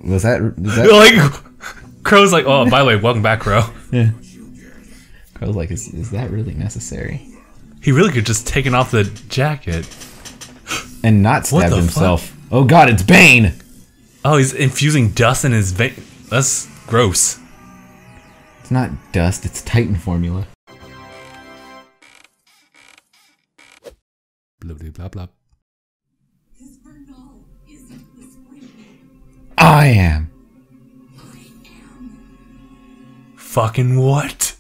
Was that like Crow's like, oh, by the way, welcome back, Crow. Yeah. Crow's like, is that really necessary? He really could just taken off the jacket and not stabbed himself. Fuck? Oh god, it's Bane. Oh, he's infusing dust in his vein. That's gross. It's not dust, it's Titan formula. Blah blah blah blah. I am. Fucking what?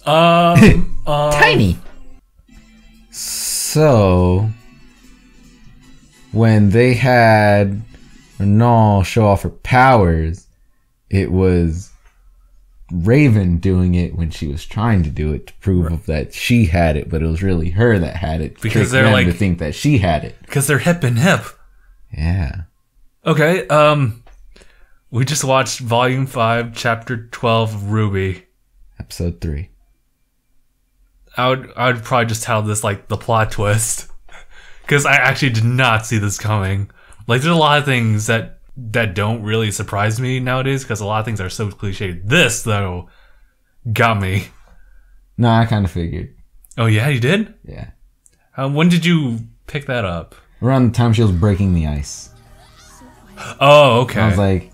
Tiny. So when they had Renal show off her powers, it was Raven doing it when she was trying to do it to prove that she had it, but it was really her that had it because they're like to think that she had it because they're hip and hip. Yeah. Okay. We just watched Volume 5, Chapter 12 of RWBY. Episode 3. I would probably just tell this like the plot twist, because I actually did not see this coming. Like, there's a lot of things that don't really surprise me nowadays, because a lot of things are so cliched. This though got me. No, I kind of figured. Oh yeah, you did? Yeah. When did you pick that up? Around the time she was breaking the ice. Oh, okay. I was like,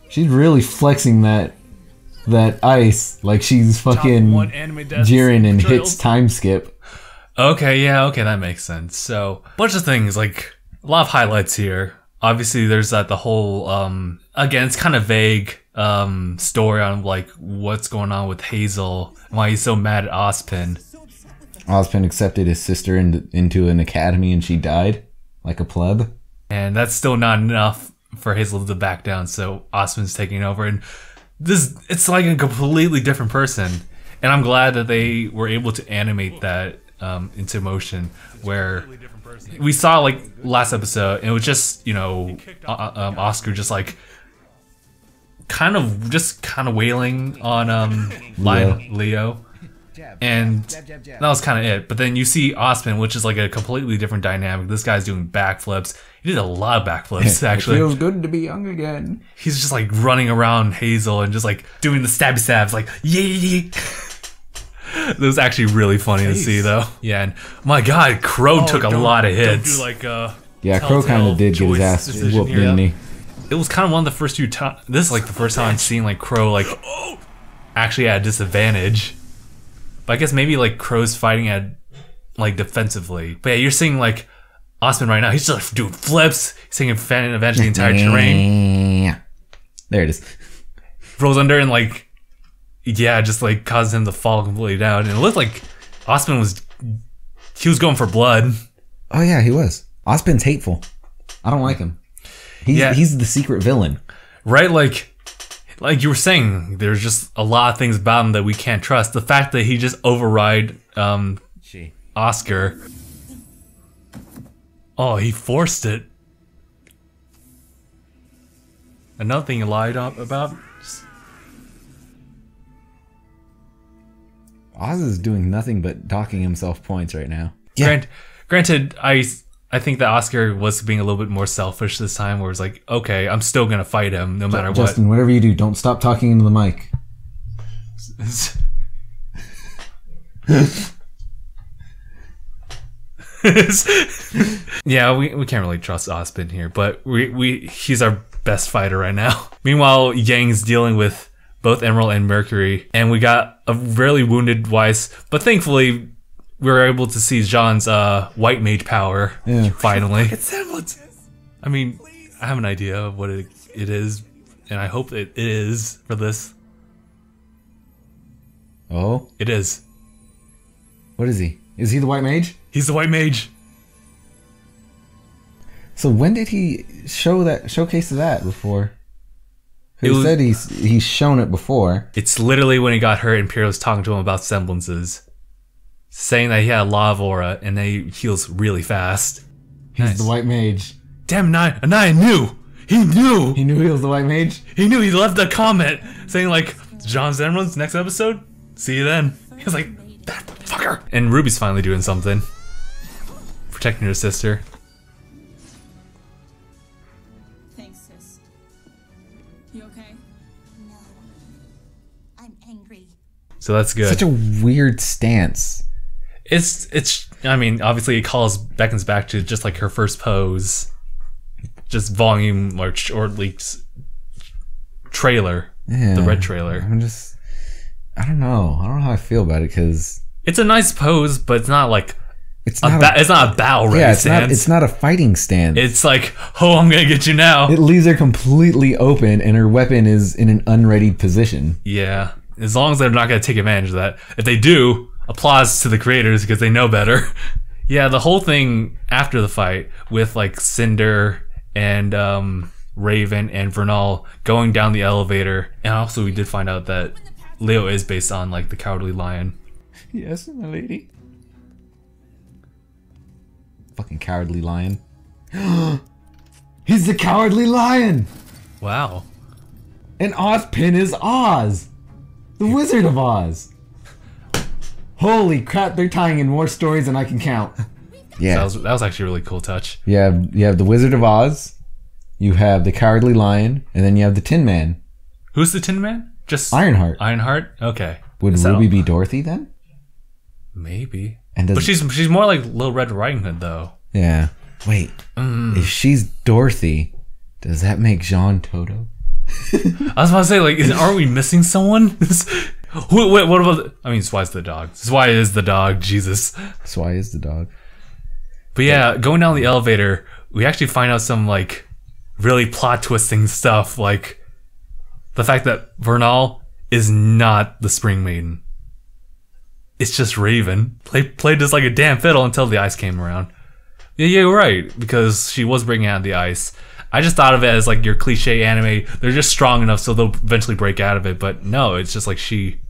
she's really flexing that ice like she's fucking Jiren and Hit's time skip. Okay, yeah, okay, that makes sense. So, bunch of things, like, a lot of highlights here. Obviously, there's the whole, again, it's kind of vague, story on, like, what's going on with Hazel, and why he's so mad at Ozpin. Ozpin accepted his sister into an academy and she died, like a pleb. And that's still not enough for Hazel to back down, so Ozpin's taking over, and it's like a completely different person. And I'm glad that they were able to animate that into motion, where we saw like last episode, and it was just, you know, Oscar just like kind of wailing on Leo. And that was kind of it. But then you see Ozpin, which is like a completely different dynamic. This guy's doing backflips. He did a lot of backflips, actually. It feels good to be young again. He's just like running around Hazel and just like doing the stabby stabs, like yay. That was actually really funny to see, though. Yeah, and my God, Crow took a lot of hits. Yeah, Crow kind of did get his ass whooped, didn't he? It was kind of one of the first few times. This is like the first time I'm seeing like Crow like actually at a disadvantage. But I guess maybe like Crow's fighting at like defensively. But yeah, you're seeing like Ozpin right now. He's just like doing flips. He's taking advantage of the entire terrain. There it is. Rolls under and like, yeah, just like causes him to fall completely down. And it looked like Ozpin was going for blood. Oh yeah, he was. Ozpin's hateful. I don't like him. He's the secret villain. Right, like you were saying, there's just a lot of things about him that we can't trust. The fact that he just override Oscar. Oh, he forced it. Another thing he lied about. Oz is doing nothing but docking himself points right now. Yeah. Granted, I think that Oscar was being a little bit more selfish this time, where it's like, okay, I'm still gonna fight him no matter what. Justin, whatever you do, don't stop talking into the mic. Yeah, we can't really trust Ozpin here, but he's our best fighter right now. Meanwhile, Yang's dealing with both Emerald and Mercury, and we got a really wounded Weiss, but thankfully we were able to see Jaune's white mage power finally. It's Semblance. I mean, I have an idea of what it is, and I hope it is for this. Oh? It is. What is he? Is he the white mage? He's the white mage. So when did he showcase that before? Who said he's shown it before? It's literally when he got hurt, Imperial was talking to him about semblances, saying that he had a lot of aura and that he heals really fast. He's the white mage. Damn, Anaya knew. He knew. He knew he was the white mage? He knew. He left a comment saying like, Jaune's Semblance, next episode? See you then. He was like, that fucker. And Ruby's finally doing something. Protecting her sister. So that's good. Such a weird stance. It's. I mean, obviously, it beckons back to just like her first pose, just volume or leaks trailer, the red trailer. I don't know how I feel about it because it's a nice pose, but it's not like it's not a bow ready stance. It's not a fighting stance. It's like, oh, I'm gonna get you now. It leaves her completely open, and her weapon is in an unreadied position. Yeah, as long as they're not gonna take advantage of that. If they do, applause to the creators because they know better. Yeah, the whole thing after the fight with like Cinder and Raven and Vernal going down the elevator, and also we did find out that Leo is based on like the Cowardly Lion. Yes, my lady. Fucking Cowardly Lion. He's the Cowardly Lion! Wow. And Ozpin is Oz! The Wizard of Oz! Holy crap, they're tying in more stories than I can count. Yeah. So that was actually a really cool touch. You have the Wizard of Oz, you have the Cowardly Lion, and then you have the Tin Man. Who's the Tin Man? Just Ironheart. Ironheart? Okay. Would Ruby be Dorothy then? Maybe. And but she's more like Little Red Riding Hood though. Yeah. Wait. If she's Dorothy, does that make Jaune Toto? I was about to say, like, aren't we missing someone? Wait, what about... I mean, Swy's the dog. Swy is the dog. Jesus. Swy is the dog. But yeah, going down the elevator, we actually find out some, like, really plot twisting stuff. Like, the fact that Vernal is not the Spring Maiden. It's just Raven. Played just like a damn fiddle until the ice came around. Yeah, you're right. Because she was bringing out the ice. I just thought of it as like your cliche anime. They're just strong enough so they'll eventually break out of it. But no, it's just like she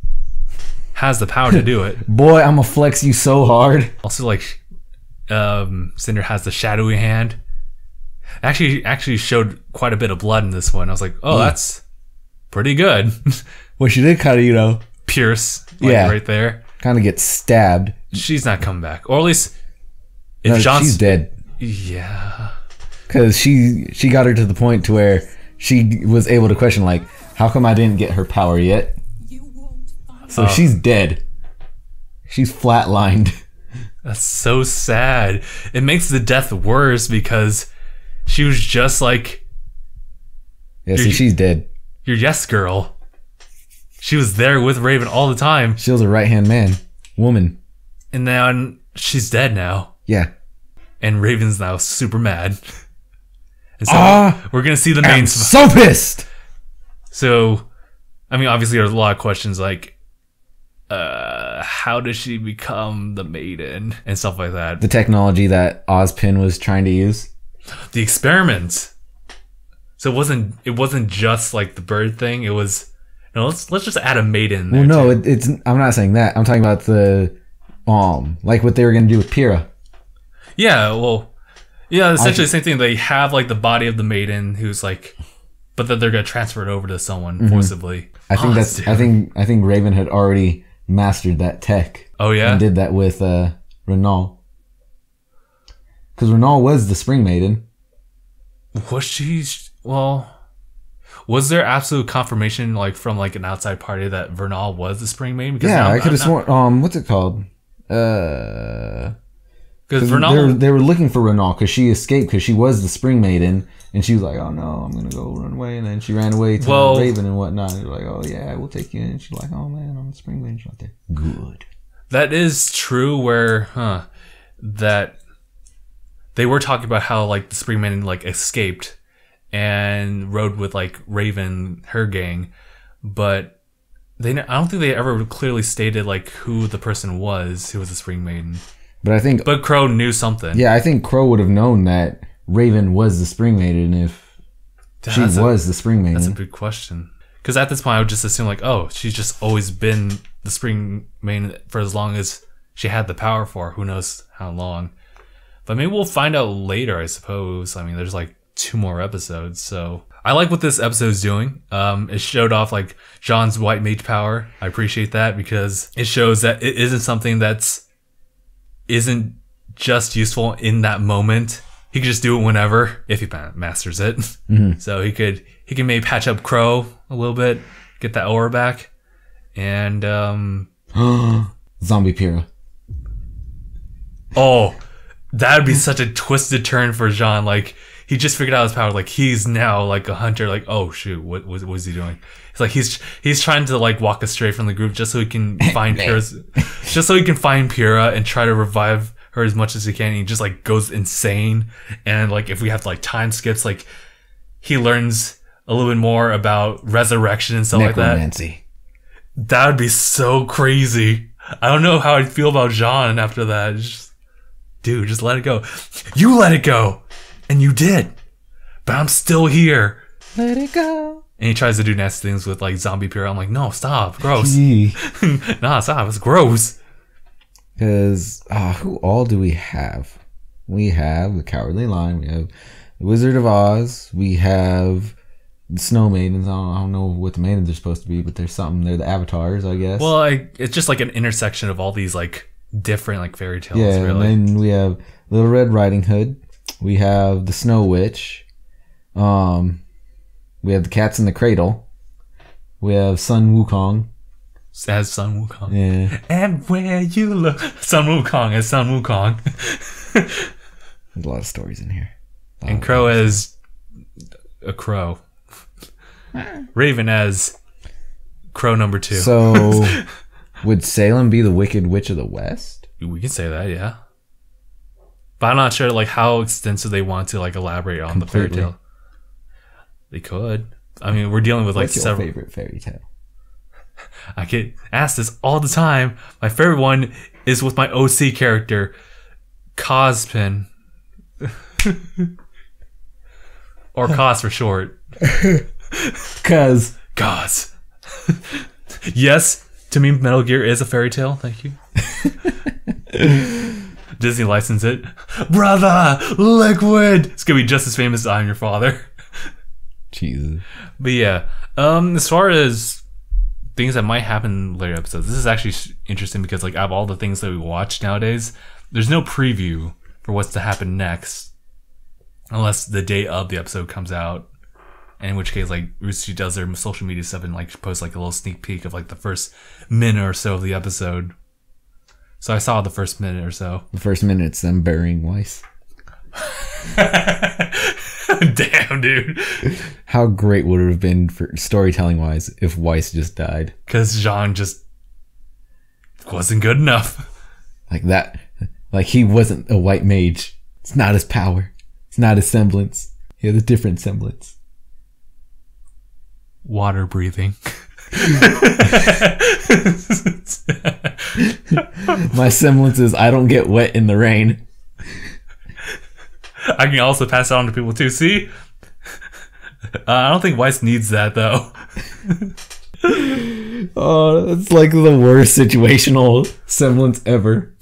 has the power to do it. Boy, I'm gonna flex you so hard. Also, like, Cinder has the shadowy hand. Actually showed quite a bit of blood in this one. I was like, oh, that's pretty good. Well, she did kind of, pierce, like, right there. Kind of get stabbed. She's not coming back, or at least if she's dead. Yeah. Because she got her to the point to where she was able to question, like, how come I didn't get her power yet? So she's dead. She's flatlined. That's so sad. It makes the death worse because she was just like... Yeah, see, she's dead. Your yes girl. She was there with Raven all the time. She was a right-hand woman. And then she's dead now. Yeah. And Raven's now super mad. And so we're going to see the main... I'm so pissed! So, I mean, obviously there's a lot of questions like, how does she become the maiden? And stuff like that. The technology that Ozpin was trying to use. The experiment. So it wasn't just like the bird thing. It was... No, let's just add a maiden there. Well, no, it's... I'm not saying that. I'm talking about the... like what they were going to do with Pyrrha. Yeah, well... Yeah, essentially the same thing. They have like the body of the maiden who's like... But then they're going to transfer it over to someone forcibly. I think I think Raven had already mastered that tech. Oh, yeah? And did that with Renal. Because Renal was the Spring Maiden. Was she... Well... Was there absolute confirmation, like, from, like, an outside party that Vernal was the Spring Maiden? Because yeah, I could have sworn... what's it called? Because Vernal... They were looking for Renal because she escaped because she was the Spring Maiden. And she was like, oh, no, I'm going to go run away. And then she ran away to Raven and whatnot. And they're like, oh, yeah, we'll take you in. And she's like, oh, man, I'm the Spring Maiden. She's like, there. Good. That is true where, that they were talking about how, like, the Spring Maiden, like, escaped and rode with like Raven, her gang, but I don't think they ever clearly stated like who the person was who was the Spring Maiden. But Crow knew something. Yeah, I think Crow would have known that Raven was the Spring Maiden if she was the Spring Maiden. That's a big question. Because at this point, I would just assume like, oh, she's just always been the Spring Maiden for as long as she had the power for. Who knows how long? But maybe we'll find out later, I suppose. I mean, there's like 2 more episodes, so I like what this episode's doing. It showed off like Jaune's white mage power. I appreciate that because it shows that it isn't something isn't just useful in that moment. He could just do it whenever if he masters it. Mm-hmm. So he can maybe patch up Crow a little bit, get that aura back, and Zombie Pyrrha. Oh, that'd be such a twisted turn for Jaune. Like, he just figured out his power. Like, he's now like a hunter. Like, oh shoot, what was he doing? It's like he's trying to like walk astray from the group just so he can find Pyrrha and try to revive her as much as he can. And he just like goes insane. And like, if we have like time skips, like he learns a little bit more about resurrection and stuff like that. That would be so crazy. I don't know how I'd feel about Jaune after that. It's just, dude, just let it go. You let it go. And you did. But I'm still here. Let it go. And he tries to do nasty things with like Zombie Pyrrha. I'm like, no, stop. Gross. Nah, stop. It's gross. Because who all do we have? We have the Cowardly Lion. We have the Wizard of Oz. We have the Snow Maidens. I don't know what the maidens are supposed to be, but there's something. They're the avatars, I guess. Well, it's just like an intersection of all these like different like fairy tales. Yeah, really. And then we have Little Red Riding Hood. We have the Snow Witch. We have the Cats in the Cradle. We have Sun Wukong. As Sun Wukong. Yeah. And where you look. Sun Wukong as Sun Wukong. There's a lot of stories in here. And Crow as a crow. Raven as Crow number 2. So, would Salem be the Wicked Witch of the West? We can say that, yeah. But I'm not sure like how extensive they want to like elaborate on Completely. the fairy tale. They could. I mean, we're dealing with like What's your several. favorite fairy tale? I get asked this all the time. My favorite one is with my OC character, Cozpin. Or Cos for short. Cause Yes, to me, Metal Gear is a fairy tale. Thank you. Disney licensed it. Brother, Liquid! It's gonna be just as famous as I'm Your Father. Jesus. But yeah, as far as things that might happen in later episodes, this is actually interesting because like out of all the things that we watch nowadays, there's no preview for what's to happen next, unless the day of the episode comes out. And in which case, like Rooster does their social media stuff and like posts like a little sneak peek of like the first minute or so of the episode. So I saw the first minute or so. The first minute, it's them burying Weiss. Damn, dude. How great would it have been for storytelling wise if Weiss just died? Because Jaune just wasn't good enough. Like that. Like he wasn't a white mage. It's not his power. It's not his semblance. He had a different semblance. Water breathing. My semblance is I don't get wet in the rain. I can also pass it on to people too. See? I don't think Weiss needs that though. Oh, it's like the worst situational semblance ever.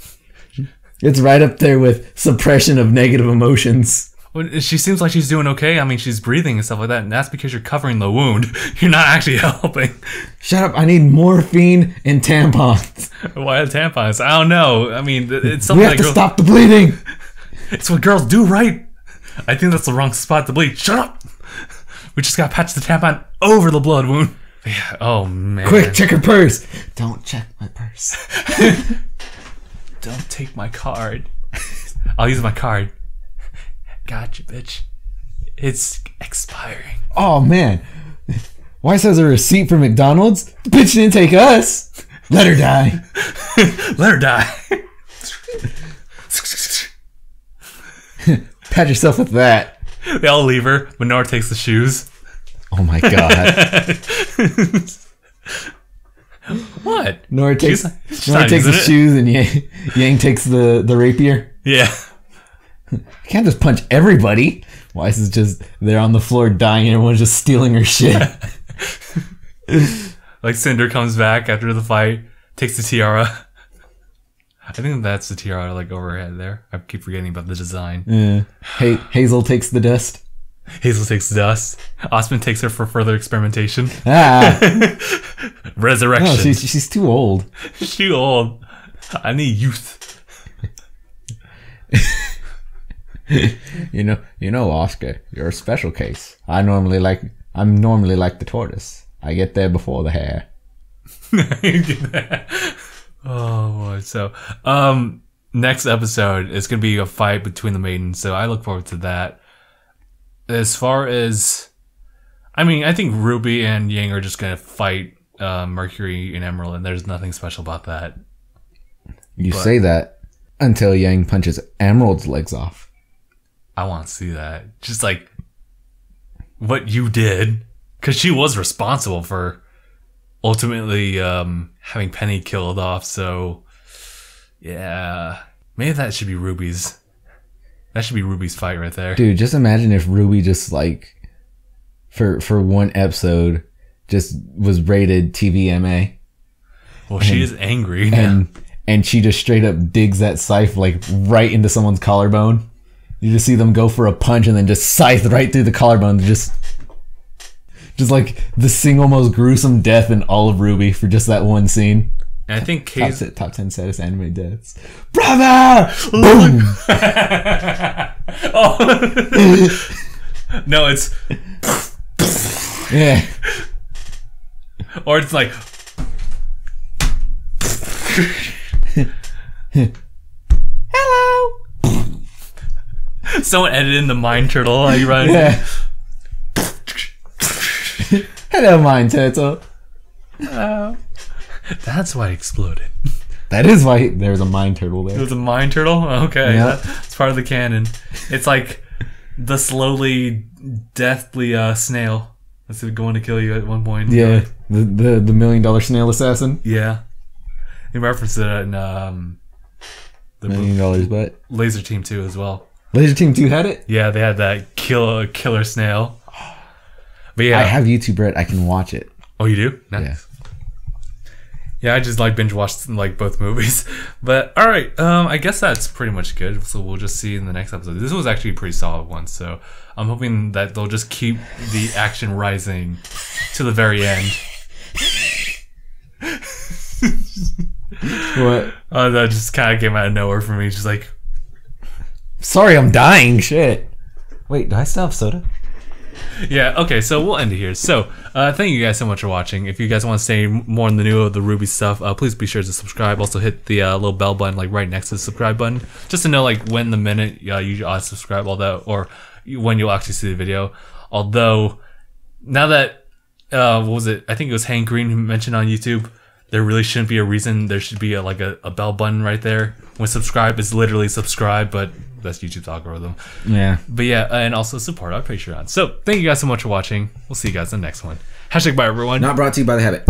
It's right up there with suppression of negative emotions. Well, she seems like she's doing okay. I mean, she's breathing and stuff like that, and that's because you're covering the wound. You're not actually helping. Shut up! I need morphine and tampons. Why the tampons? I don't know. I mean, it's something We have to stop the bleeding. It's what girls do, right? I think that's the wrong spot to bleed. Shut up! We just gotta patch the tampon over the blood wound. Yeah. Oh man. Quick, check your purse. Don't check my purse. Don't take my card. I'll use my card. Gotcha, bitch. It's expiring. Oh man. Weiss has a receipt for McDonald's. The bitch didn't take us. Let her die. Let her die. Pat yourself with that. They all leave her, but Nora takes the shoes. Oh my god. What? Nora takes She's Nora not takes the using it. shoes and Yang takes the rapier. Yeah. You can't just punch everybody. Weiss is just there on the floor dying and everyone's just stealing her shit. Like Cinder comes back after the fight, takes the tiara. I think that's the tiara like over her head there. I keep forgetting about the design. Yeah. Hazel takes the dust. Hazel takes the dust. Osmond takes her for further experimentation. Ah. Resurrection. No, she's too old. She's too old. I need youth. You know, Oscar, you're a special case. I'm normally like the tortoise. I get there before the hare. Oh, so next episode is gonna be a fight between the maidens, so I look forward to that. As far as, I mean, I think Ruby and Yang are just gonna fight Mercury and Emerald, and there's nothing special about that. You say that until Yang punches Emerald's legs off. I want to see that. Just like what you did, because she was responsible for ultimately having Penny killed off. So yeah, maybe that should be Ruby's. That should be Ruby's fight right there. Dude, just imagine if Ruby just like for one episode just was rated TVMA. Well, she is angry now. And she just straight up digs that scythe like right into someone's collarbone. You just see them go for a punch and then just scythe right through the collarbone. Just like the single most gruesome death in all of RWBY for just that one scene. And I think top 10 saddest anime deaths. Brother! Boom! Oh. No, it's yeah. Or it's like hello. Someone edited in the mine turtle. Like, right? Yeah. Hello, mine turtle. Hello. That's why it exploded. That is why there's a mine turtle there. There's a mine turtle? Okay. Yeah. That's part of the canon. It's like the slowly, deathly snail that's going to kill you at one point. Yeah. The $1 million snail assassin. Yeah. He referenced it in $1 million butt. Laser Team 2 as well. Laser Team 2 had it? Yeah, they had that killer snail. But yeah. I have YouTube Red. I can watch it. Oh, you do? Nice. Yeah. Yeah, I just like binge watched like both movies. But all right, I guess that's pretty much good. So we'll just see in the next episode. This was actually a pretty solid one. So I'm hoping that they'll just keep the action rising to the very end. What? That just kind of came out of nowhere for me. Just like, sorry, I'm dying. Shit. Wait, do I still have soda? yeah, okay, so we'll end it here. So, thank you guys so much for watching. If you guys want to stay more in the new of the RWBY stuff, please be sure to subscribe. Also, hit the little bell button, like right next to the subscribe button, just to know like when the minute you subscribe, although or when you'll actually see the video. Although, now that what was it? I think it was Hank Green who mentioned on YouTube. There really shouldn't be a reason. There should be a bell button right there. When subscribe is literally subscribe, but that's YouTube's algorithm. Yeah. But yeah, and also support our Patreon. So thank you guys so much for watching. We'll see you guys in the next one. #bye everyone. Not brought to you by The Habit.